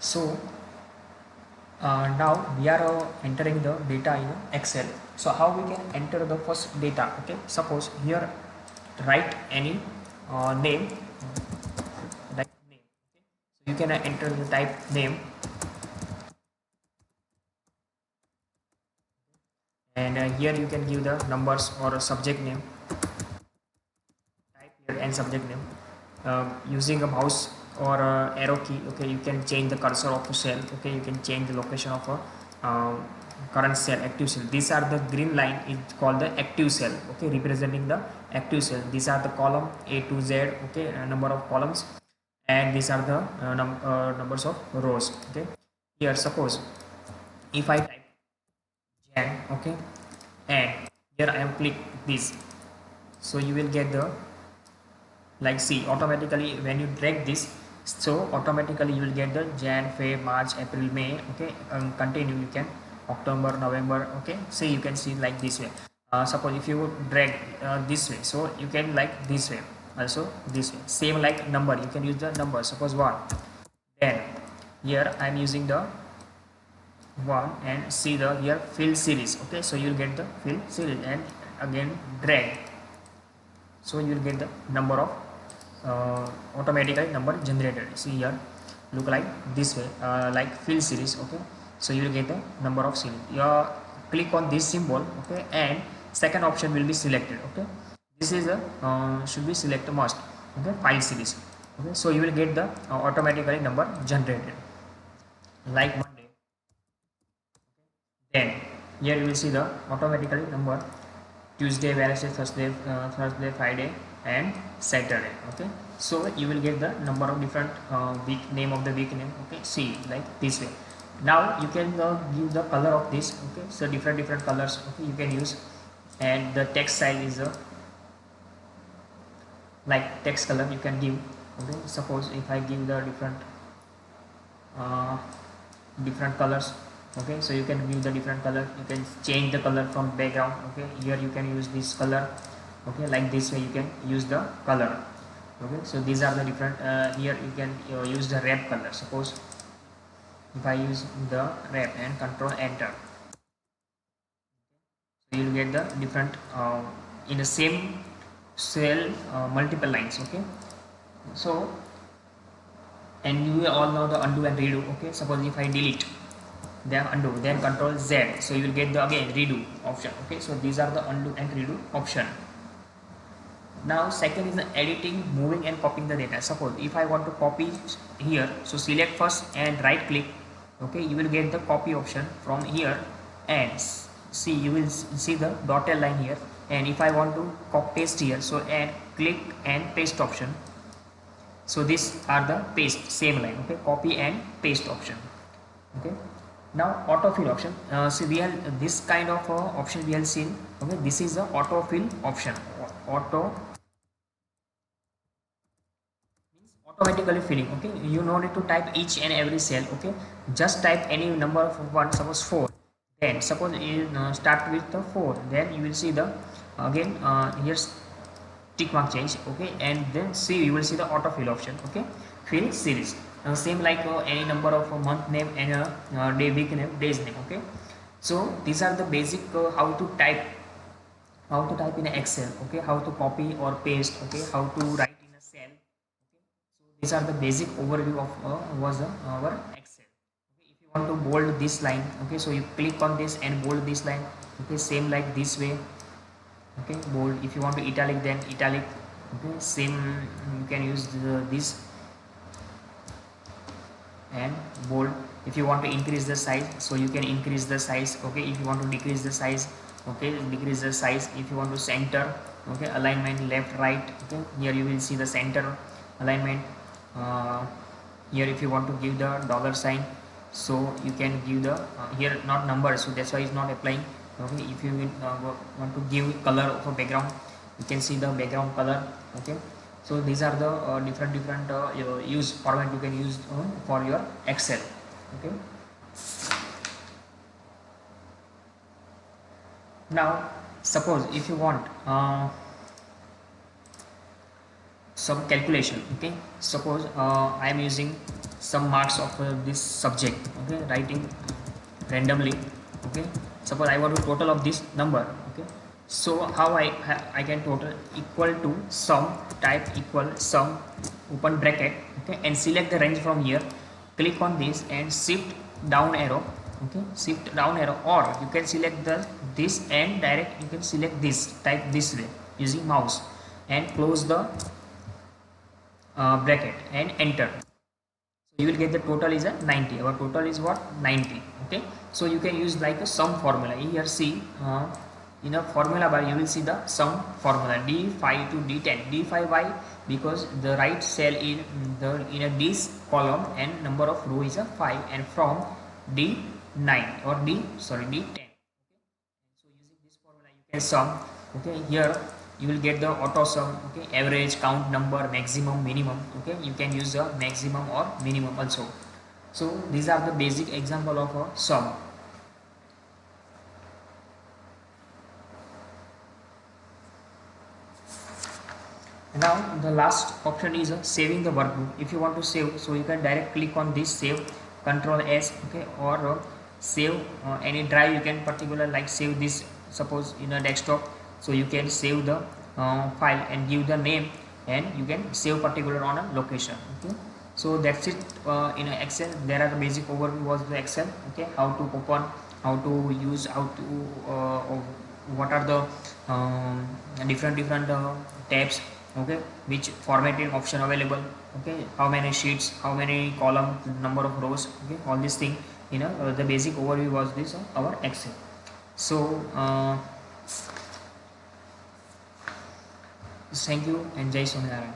So now we are entering the data in Excel. So how we can enter the first data? Okay, suppose here write any name, like name. Okay, so you can enter the type name, and here you can give the numbers or a subject name, type here and subject name. Using a mouse or a arrow key, okay, you can change the cursor of a cell. Okay, you can change the location of a current cell, active cell. These are the green line is called the active cell. Okay, representing the active cell. These are the column A to Z. Okay, number of columns, and these are the numbers of rows. Okay, here suppose if I type Jan, okay, and here I am click this, so you will get the, like, see, automatically when you drag this, so automatically you will get the Jan, Feb, March, April, May. Okay, continue, you can October, November. Okay, see, you can see like this way. Suppose if you drag this way, so you can like this way, also this way, same like number, you can use the number, suppose 1. Then here I am using the 1, and see the here fill series. Okay, so you will get the fill series, and again drag, so you will get the number of automatically number generated. See here, look like this way, like fill series. Okay, so you will get the number of series. You click on this symbol. Okay, and second option will be selected. Okay, this is a should be select must. Okay, file series. Okay, so you will get the automatically number generated, like Monday. Then here you will see the automatically number Tuesday, Wednesday, Thursday, Friday, and Saturday. Okay, so you will get the number of different week name of the week name. Okay, see like this way. Now you can give the color of this. Okay, so different colors. Okay, you can use, and the text size is like text color you can give. Okay, suppose if I give the uh, different colors. Okay, so you can view the different color, you can change the color from background. Okay, here you can use this color. Okay, like this way you can use the color. Okay, so these are the different here you can use the wrap color. Suppose if I use the wrap and control enter, so you will get the different in the same cell multiple lines. Okay, so, and you all know the undo and redo. Okay, suppose if I delete, then undo, then control Z, so you will get the again redo option. Okay, so these are the undo and redo option. Now second is the editing, moving and copying the data. Suppose if I want to copy here, so select first and right click. Okay, you will get the copy option from here, and see, you will see the dotted line here. And if I want to copy paste here, so and click and paste option. So these are the paste, same line. Okay, copy and paste option. Okay, now autofill option. See, we have this kind of option we have seen. Okay, this is the autofill option. Auto means automatically filling. Okay, you no need to type each and every cell. Okay, just type any number of one, suppose 4. Then suppose you start with the 4, then you will see the again here's tick mark change. Okay, and then see, you will see the autofill option. Okay, fill series, same like any number of month name and day, week name, days name. Okay, so these are the basic how to type in Excel. Okay, how to copy or paste. Okay, how to write in a cell. Okay, so these are the basic overview of was our Excel. Okay, if you want to bold this line, okay, so you click on this and bold this line. Okay, same like this way. Okay, bold. If you want to italic, then italic. Okay, same, you can use this and bold. If you want to increase the size, so you can increase the size. Okay, if you want to decrease the size, okay, decrease the size. If you want to center, okay, alignment left right. Okay, here you will see the center alignment. Here if you want to give the dollar sign, so you can give the here not number, so that's why it's not applying. Okay, if you want to give color for background, you can see the background color. Okay, so these are the different use format you can use for your Excel. Okay, now suppose if you want some calculation. Okay, suppose I am using some marks of this subject. Okay, writing randomly. Okay, suppose I want to total of this number. Okay, so how I can total equal to sum, type equal sum open bracket. Okay, and select the range from here, click on this and shift down arrow. Okay, shift down arrow, or you can select the this and direct you can select this, type this way using mouse and close the bracket and enter. So you will get the total is a 90. Our total is what? 90. Okay, so you can use like a sum formula. Here see, in a formula bar you will see the sum formula D5 to D10. D5 why? Because the right cell in a this column and number of row is a 5, and from D9 or D10. So using this formula you can sum. Okay, here you will get the auto sum. Okay, average, count number, maximum, minimum. Okay, you can use the maximum or minimum also. So these are the basic example of a sum. Now the last option is saving the workbook. If you want to save, so you can direct click on this save, Control S. Okay, or save any drive. You can particular like save this, suppose in a desktop, so you can save the file and give the name, and you can save particular on a location. Okay, so that's it. In Excel there are the basic overview was the Excel. Okay, how to open, how to use, how to what are the different tabs. Okay, which formatting option available. Okay, how many sheets, how many column, number of rows. Okay, all these thing, the basic overview was this our Excel. So thank you and Jai Sonarayana.